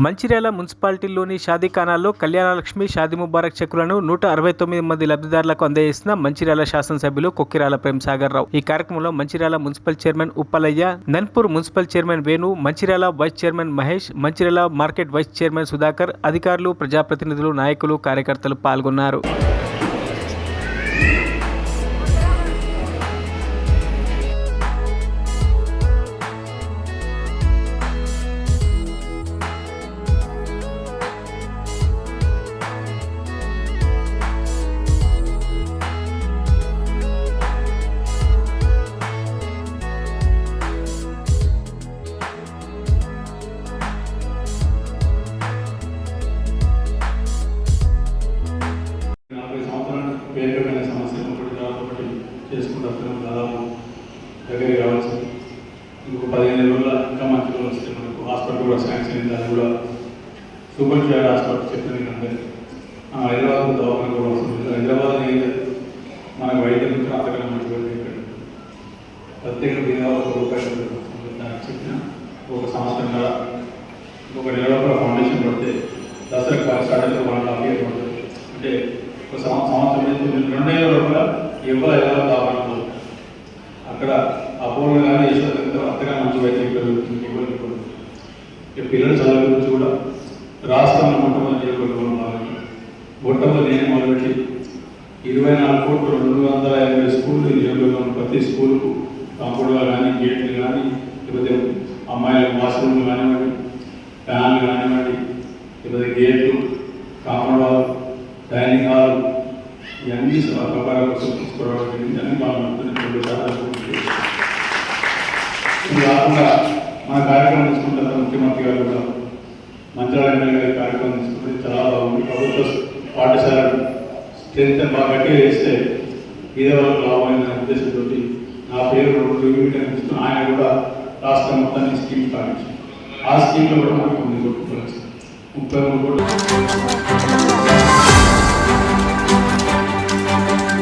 మంచిర్యాల మున్సిపాలిటీలోని షాదీఖానాల్లో కళ్యాణలక్ష్మి, షాదీ ముబారక్ చెక్కులను 169 మంది లబ్ధిదారులకు అందజేసిన మంచిర్యాల శాసనసభ్యులు కొక్కిరాల ప్రేమ్సాగర్ రావు. ఈ కార్యక్రమంలో Mancherial municipal chairman Uppalaiah, Nanpur municipal chairman Venu, Mancherial vice chairman Mahesh, Mancherial market vice chairman Sudhakar, అధికారులు, ప్రజాప్రతినిధులు, నాయకులు, కార్యకర్తలు పాల్గొన్నారు. పేరుకమైన సమస్యలు ఒకటి చేసుకుంటూ దాదాపు దగ్గర కావచ్చు. ఇంకొక 15 రోజుల ఇంకా మంచి రోజులు వస్తే మనకు హాస్పిటల్ కూడా శాంక్షన్ అయింది. అది కూడా సూపర్ స్పెషాలిటీ హాస్పిటల్ చెప్పిన అందరికీ హైదరాబాద్ దవాఖాన కూడా వస్తుంది. హైదరాబాద్ అయితే మనకు వైద్యం నుంచి అంతకన్నా మంచి వైద్యం ఇక్కడ ప్రత్యేక విధంగా ₹1 దానికి చెప్పిన ఒక సంవత్సరం కదా ఒక నెల లోపల ఫౌండేషన్ పడితే దసరాకు స్టార్ట్ అయితే 1.5 years పడుతుంది. అంటే ఒక సంవత్సరం 2 నెలల లోపల ఎలా కావాలనుకో అక్కడ అపోలో కానీ యశ్వంత అంతగా మంచి వైద్యం ఇవ్వలేదు. పిల్లల చదువు గురించి కూడా రాష్ట్రంలో మొట్టమొదటి నేను మొదలుపెట్టి 24,250 స్కూళ్ళు నియోజకవర్గంలో ప్రతి స్కూల్కు కాంపౌండ్గా కానీ గేట్లు కానీ లేకపోతే అమ్మాయిల వాష్రూమ్లు కానివ్వండి, ఫ్యాన్లు కానివ్వండి, లేకపోతే గేట్లు, కాంపౌండ్ వాల్, డైనింగ్ హాల్ ఇవన్నీ ప్రకారం తీసుకోవడం జరిగింది. అన్ని ఇది కాకుండా మన కార్యక్రమం తీసుకుంటున్న ముఖ్యమంత్రి గారు కూడా మంత్రాలయ ఎమ్మెల్యే గారి కార్యక్రమం తీసుకుంటే చాలా బాగుంది. ప్రభుత్వ పాఠశాల స్ట్రెంత్ బాగా గట్టిగా చేస్తే ఇదే వరకు లాభమైన ఉద్దేశంతో నా పేరు రివ్యూ ఆయన కూడా రాష్ట్రం మొత్తాన్ని స్కీమ్ స్థాపించారు. ఆ స్కీమ్లో కూడా మనకు 33 కోట్లు